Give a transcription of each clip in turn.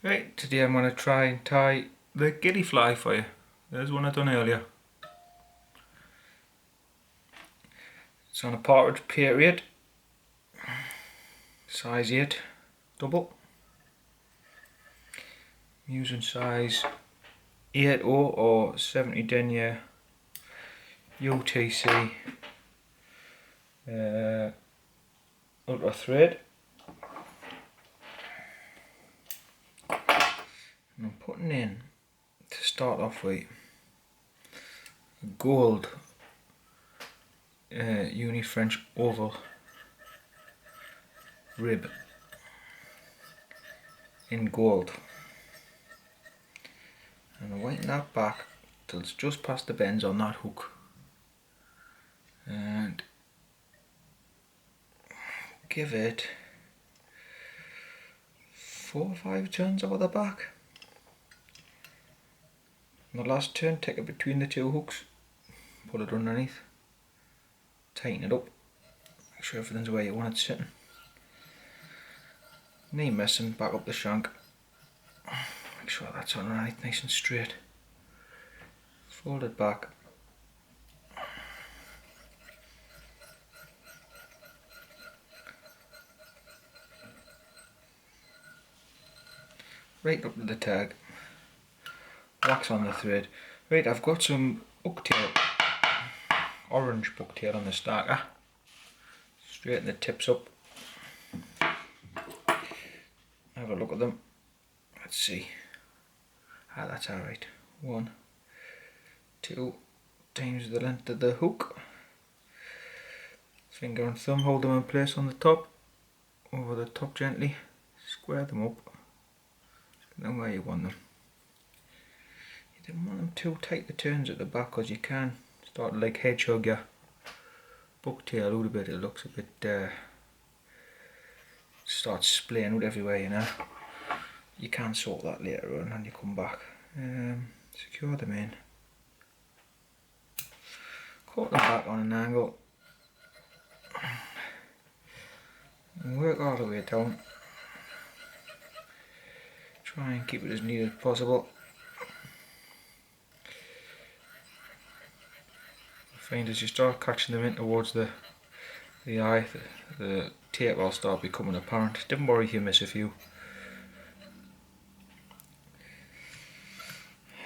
Right, today I'm going to try and tie the ghillie fly for you. There's one I done earlier. It's on a partridge patriot, size 8 double. I'm using size 80 or 70 denier UTC ultra thread. And I'm putting in, to start off with, a gold uni French oval rib in gold, and I'm waiting that back till it's just past the bends on that hook, and give it 4 or 5 turns over the back. On the last turn, take it between the two hooks, put it underneath, tighten it up, make sure everything's where you want it sitting. Knee messing, back up the shank, make sure that's on right, nice and straight. Fold it back. Right up to the tag, wax on the thread. Right, I've got some bucktail, orange bucktail on the starter. Straighten the tips up. Have a look at them. Let's see. That's alright. 1, 2 times the length of the hook. Finger and thumb, hold them in place on the top. Over the top gently. Square them up. Get them where you want them. You don't want them too tight the turns at the back, because you can start to like hedgehog your bucktail a little bit. It looks a bit starts splaying out everywhere, you know. You can sort that later on when you come back. Secure them in. Cut them back on an angle. And work all the way down. Try and keep it as neat as possible. Find as you start catching them in towards the eye, the tape will start becoming apparent. Don't worry if you miss a few.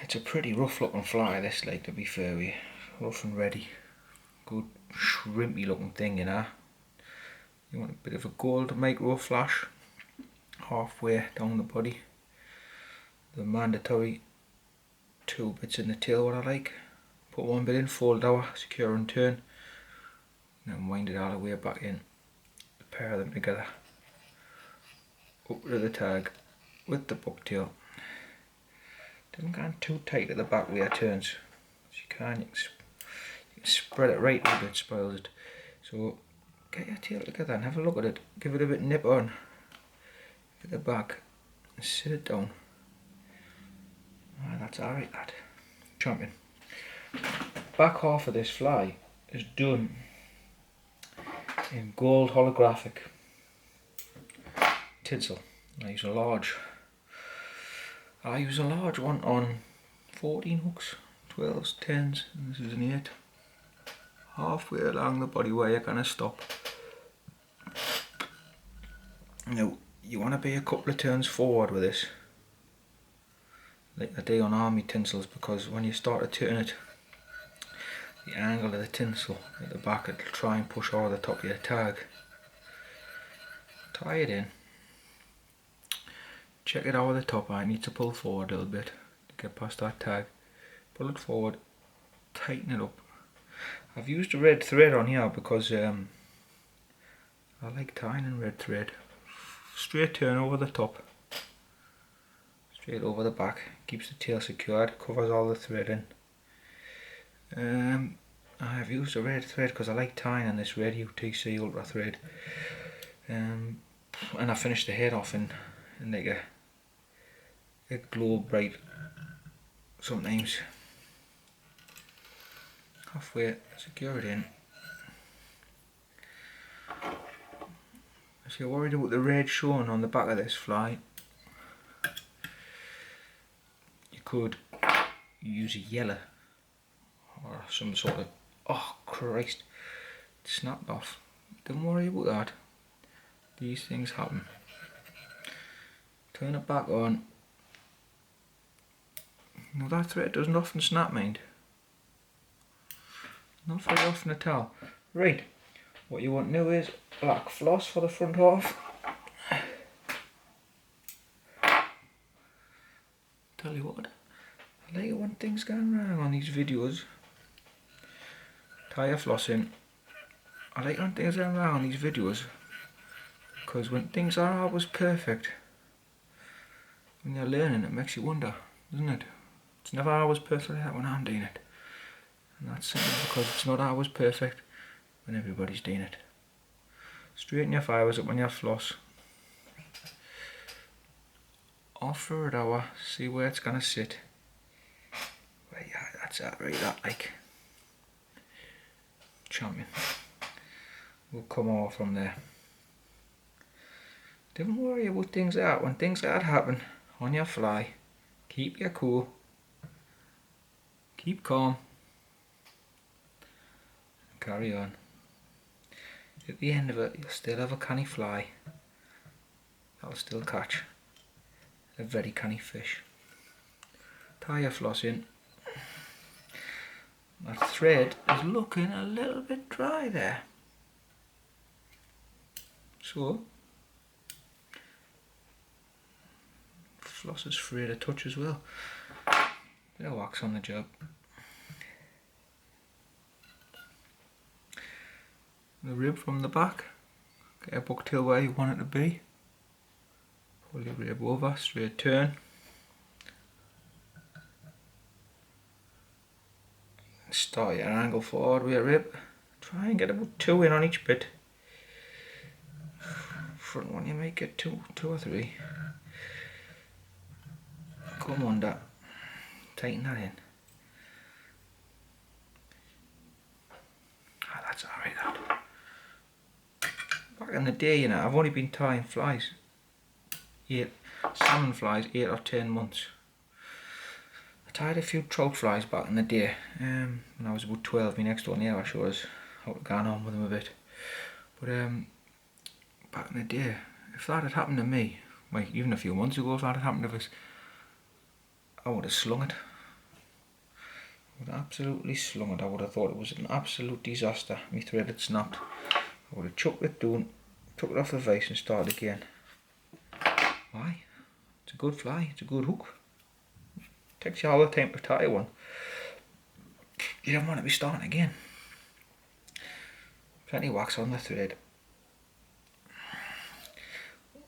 It's a pretty rough looking fly, this, like, to be fair with you. Rough and ready. Good shrimpy looking thing, you know. You want a bit of a gold micro flash halfway down the body. The mandatory 2 bits in the tail, what I like. Put 1 bit in, fold out, secure and turn, and then wind it all the way back in. Pair them together. Up to the tag with the bucktail. Don't go too tight at the back with your turns. As you can spread it right a bit, spoils it. So get your tail together and have a look at it. Give it a bit nip on at the back and sit it down. That's alright, lad. Champion. Back half of this fly is done in gold holographic tinsel. I use a large one on 14 hooks, 12s, 10s, and this is an 8. Halfway along the body where you're going to stop. Now, you want to be a couple of turns forward with this, like I do on army tinsels, because when you start to turn it, the angle of the tinsel at the back, it'll try and push over the top of your tag. Tie it in. Check it over the top. I need to pull forward a little bit to get past that tag. Pull it forward, tighten it up. I've used a red thread on here because I like tying in red thread. Straight turn over the top, straight over the back, keeps the tail secured, covers all the thread in. I have used a red thread because I like tying in this red UTC ultra thread. And I finished the head off in like a glow bright, sometimes. Halfway, secure it in. If you're worried about the red showing on the back of this fly, could use a yellow or some sort of, oh Christ, it snapped off. Don't worry about that. These things happen. Turn it back on. Now that thread doesn't often snap, mind. Not very often at all. Right, what you want now is black floss for the front half. Tell you what, I like it when things going wrong on these videos. Tie your floss in. I like when things going wrong on these videos, because when things are always perfect, when you're learning, it makes you wonder, doesn't it? It's never always perfect like that when I'm doing it. And that's simply because it's not always perfect when everybody's doing it. Straighten your fibres up on your floss. Off for an hour, see where it's going to sit. Right, yeah, that's it, right, that like. Champion. We'll come over from there. Don't worry about things like that. When things like that happen on your fly, keep your cool. Keep calm. Carry on. At the end of it, you'll still have a canny fly. That'll still catch a very canny fish. Tie your floss in. That thread is looking a little bit dry there. So, floss is free to touch as well. Bit of wax on the job. The rib from the back, get a bucktail where you want it to be. Pull your rib over, straight turn. Start your angle forward with your rib. Try and get about 2 in on each bit. Front one you might get two or three. Come under, tighten that in. Ah, that's alright that. Back in the day, you know, I've only been tying flies, salmon flies, 8 or 10 months. I tied a few trout flies back in the day, when I was about 12. My next door neighbour showed us how to go on with them a bit. But back in the day, if that had happened to me, like even a few months ago, if that had happened to us, I would have slung it. I would have absolutely slung it. I would have thought it was an absolute disaster. My thread had snapped. I would have chucked it down, took it off the vise and started again. Why? It's a good fly, it's a good hook. It takes you all the time to tie one. You don't want to be starting again. Plenty of wax on the thread.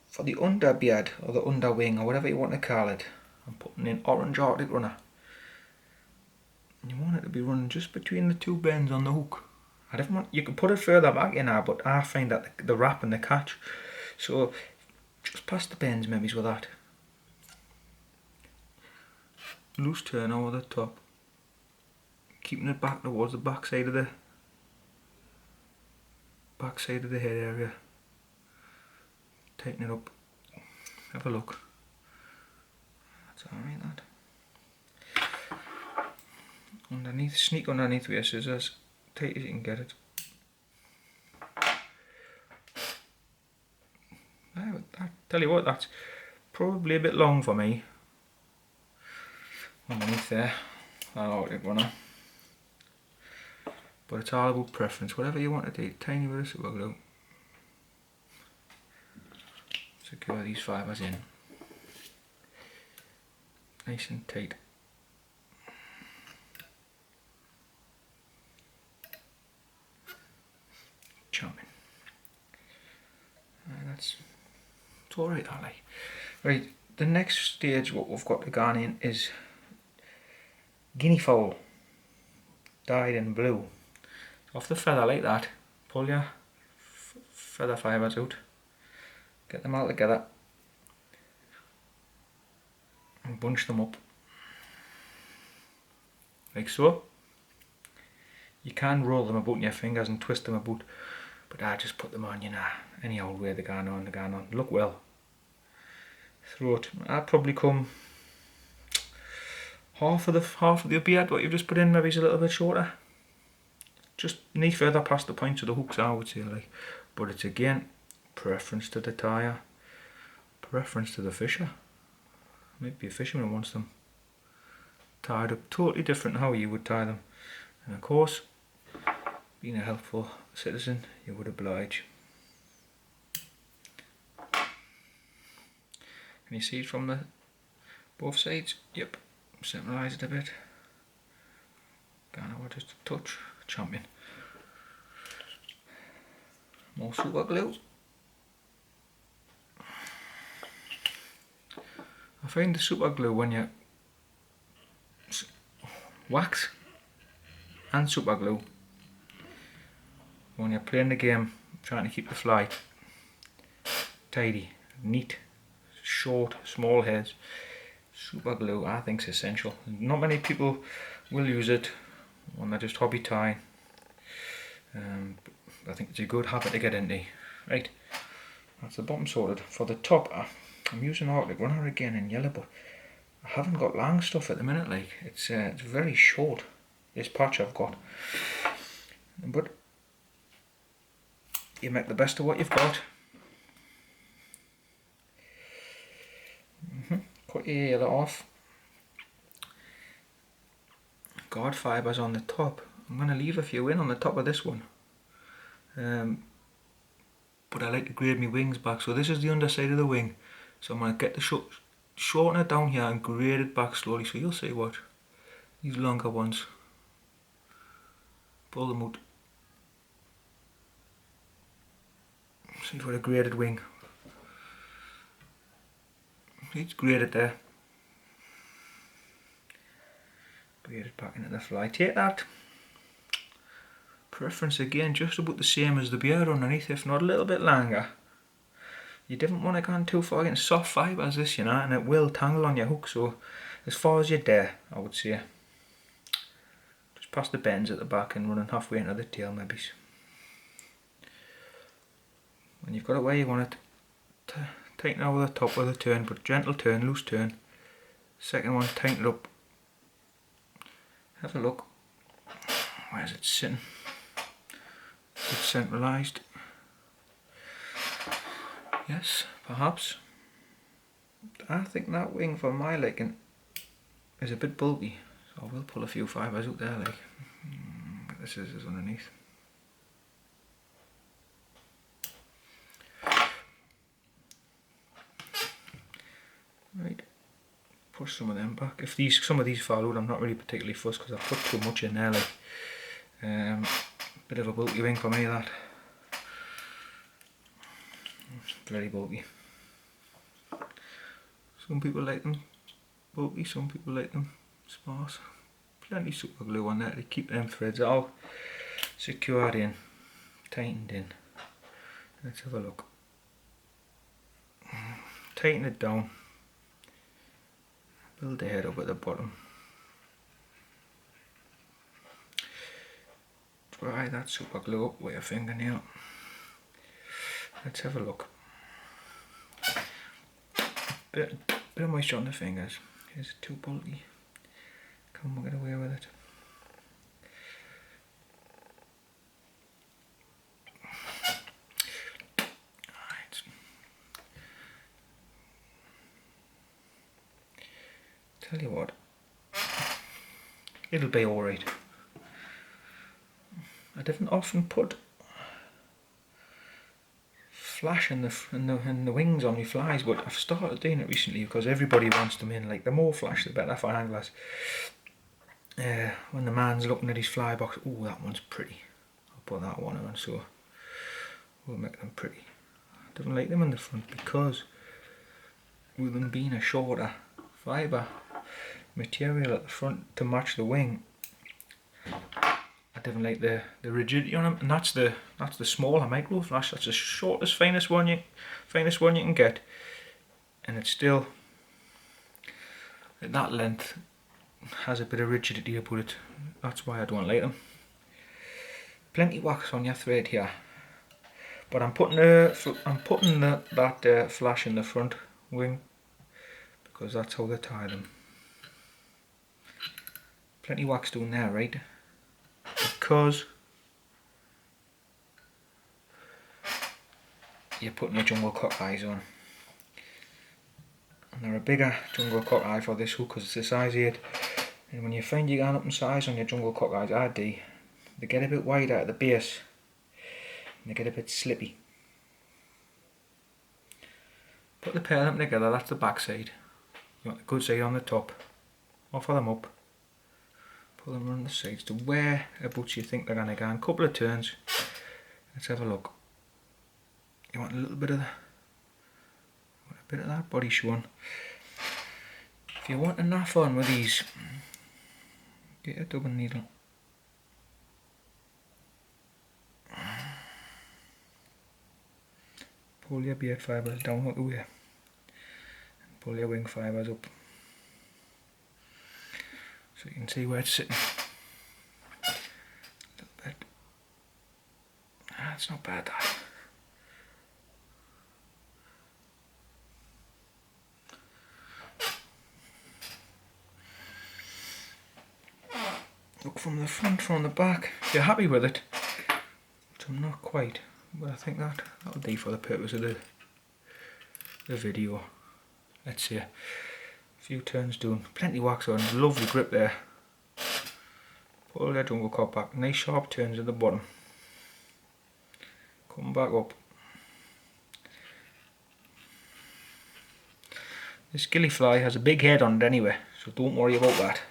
For the underbeard or the underwing or whatever you want to call it, I'm putting in orange Arctic runner. And you want it to be running just between the 2 bends on the hook. I don't want, you can put it further back in there, but I find that the wrap and the catch. So just past the bends maybe with that. Loose turn over the top. Keeping it back towards the back side of the head area. Tighten it up. Have a look. That's alright that. Underneath, sneak underneath with your scissors. Tight as you can get it. I tell you what, that's probably a bit long for me. Underneath there, that Arctic runner. But it's all about preference. Whatever you want to do, tiny bit of super glue. Secure these fibres in. Nice and tight. Charming. It's alright, I like. Right, the next stage what we've got to go on in is guinea fowl, dyed in blue. Off the feather like that, pull your feather fibres out, get them all together and bunch them up like so. You can roll them about in your fingers and twist them about, but I just put them on, you know, any old way they're going on, look well. Throat, I'd probably come half of the beard what you've just put in, maybe is a little bit shorter. Just need further past the points of the hooks, I would say, like. But it's again preference to the tire, preference to the fisher. Maybe a fisherman wants them tied up totally different how you would tie them, and of course, being a helpful citizen, you would oblige. Can you see it from the both sides? Yep. Centralise it a bit. Kind of just a touch. Champion. More super glue. I find the super glue when you wax and super glue, when you're playing the game, trying to keep the fly tidy, neat, short, small heads, super glue I think is essential. Not many people will use it when they're just hobby tying. I think it's a good habit to get into. Right, that's the bottom sorted. For the top, I'm using Arctic Runner again in yellow, but I haven't got long stuff at the minute. Like it's very short, this patch I've got. But you make the best of what you've got. Cut your yellow off. Guard fibres on the top. I'm going to leave a few in on the top of this one. But I like to grade my wings back. So this is the underside of the wing. So I'm going to get the shorten it down here and grade it back slowly. So you'll see what these longer ones. Pull them out. See for a graded wing. It's graded there. Graded back into the fly. Take that. Preference again, just about the same as the beard underneath, if not a little bit longer. You didn't want to go too far into soft fibre as this, you know, and it will tangle on your hook. So as far as you dare, I would say. Just past the bends at the back and running halfway into the tail maybe. When you've got it where you want it, tighten over the top with a turn, but gentle turn, loose turn. Second one, tighten it up. Have a look. Where's it sitting? It's centralised. Yes, perhaps. I think that wing for my liking is a bit bulky, so I will pull a few fibres out there, like. Get the scissors underneath. Right, push some of them back. If some of these fall out, I'm not really particularly fussed because I put too much in there, like. Bit of a bulky wing for me, that. Very bulky. Some people like them bulky, some people like them sparse. Plenty super glue on there to keep them threads all secured in, tightened in. Let's have a look. Tighten it down. Build the head up at the bottom. Dry that super glue up with your fingernail. Let's have a look. Bit of moisture on the fingers. Is it too bulky? Can't get away with it. Alright. Tell you what, it'll be alright. I didn't often put flash in the wings on my flies, but I've started doing it recently because everybody wants them in. Like, the more flash the better for anglers. When the man's looking at his fly box, oh, that one's pretty, I'll put that one on, so we'll make them pretty. I don't like them in the front because with them being a shorter fibre material at the front to match the wing, I didn't like the rigidity on them, and that's the smaller micro flash. That's the shortest, finest one you can get, and it's still at that length has a bit of rigidity about it. That's why I don't like them. Plenty wax on your thread here, but I'm putting that flash in the front wing because that's how they tie them. Plenty of wax down there, right? Because you're putting your jungle cock eyes on. And they're a bigger jungle cock eye for this hook because it's a size 8. And when you find you're going up in size on your jungle cock eyes RD, they get a bit wider at the base and they get a bit slippy. Put the pair of them together, that's the back side. You want the good side on the top. Offer them up. Pull them around the sides to whereabouts you think they're going to go. A couple of turns. Let's have a look. You want a little bit of that body showing. If you want enough on with these, get a double needle. Pull your beard fibres down out the way. And pull your wing fibres up. So you can see where it's sitting. A little bit. It's not bad, that. Look from the front, from the back. If you're happy with it, which I'm not quite, but I think that'll do for the purpose of the video. Let's see. A few turns done. Plenty wax on. Lovely grip there. Pull that jungle cock back. Nice sharp turns at the bottom. Come back up. This ghillie fly has a big head on it anyway, so don't worry about that.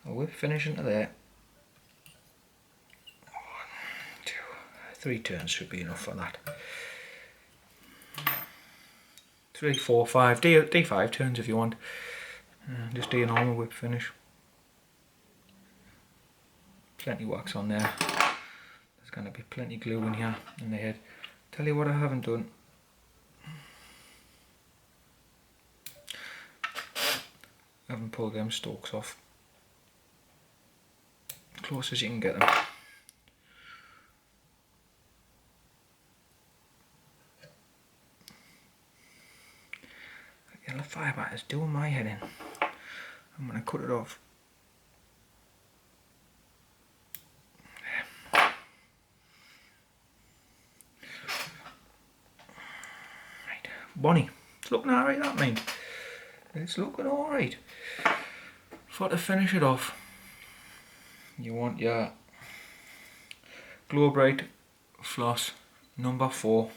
I'll whip finish into there. 1, 2, 3 turns should be enough for that. 3, 4, 5, D5 turns if you want. Just do a normal whip finish. Plenty wax on there. There's going to be plenty glue in here in the head. Tell you what I haven't done. I haven't pulled them stalks off. Close as you can get them. The yellow fibre is doing my head in. I'm going to cut it off. Right, Bonnie, it's looking alright, that mind. It's looking alright. For to finish it off, you want your Glow Bright floss number 4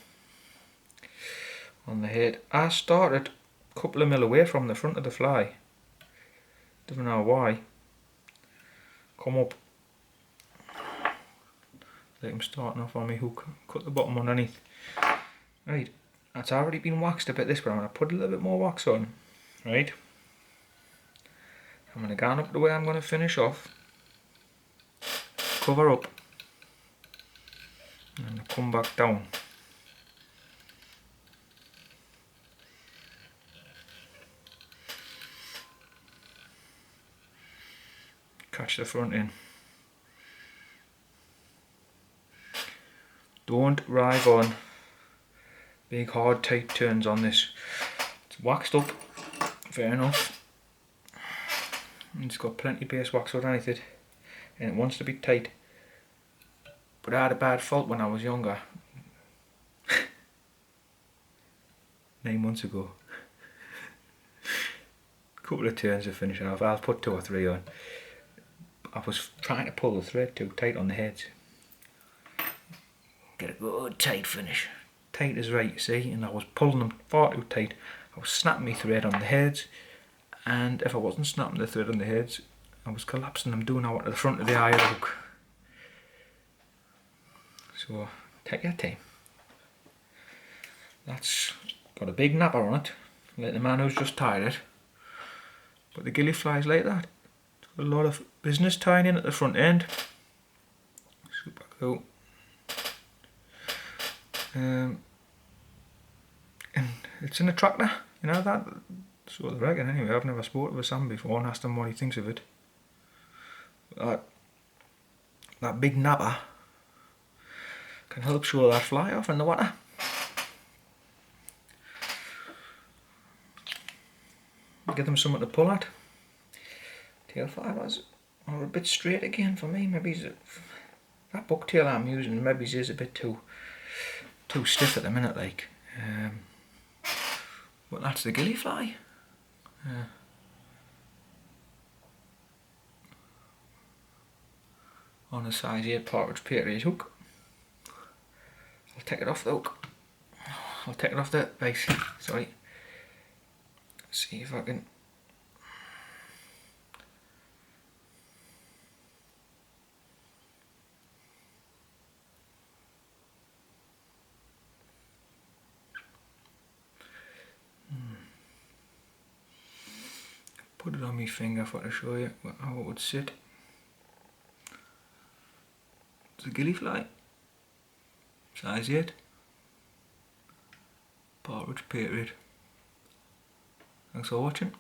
on the head. I started a couple of mil away from the front of the fly. Don't know why. Come up. Like I'm starting off on my hook. Cut the bottom underneath. Right, that's already been waxed a bit this way. I'm going to put a little bit more wax on. Right. I'm going to go up the way I'm going to finish off. Cover up. And come back down. Catch the front in. Don't drive on big hard tight turns on this. It's waxed up, fair enough. And it's got plenty of base wax underneath it. And it wants to be tight. But I had a bad fault when I was younger. 9 months ago. Couple of turns to finish it off. I'll put 2 or 3 on. I was trying to pull the thread too tight on the heads. Get a good tight finish. Tight as right, you see, and I was pulling them far too tight. I was snapping my thread on the heads, and if I wasn't snapping the thread on the heads, I was collapsing them doing out to the front of the eye of the hook. So take your time. That's got a big napper on it, like the man who's just tied it. But the ghillie flies like that. It's got a lot of business tying in at the front end. Super cool. And it's in a tractor, you know that? That's what I reckon anyway. I've never spoken with Sam before and asked him what he thinks of it. That big napper can help show that fly off in the water. Give them something to pull at. Tail fibres are a bit straight again for me. Maybe that bucktail I'm using maybe is a bit too stiff at the minute, like. But that's the ghillie fly. On a size 8 partridge patriot hook. I'll take it off the hook. I'll take it off the base. Sorry. See if I can. Put it on my finger for to show you how it would sit. It's a ghillie fly, size 8, partridge patriot. Thanks for watching.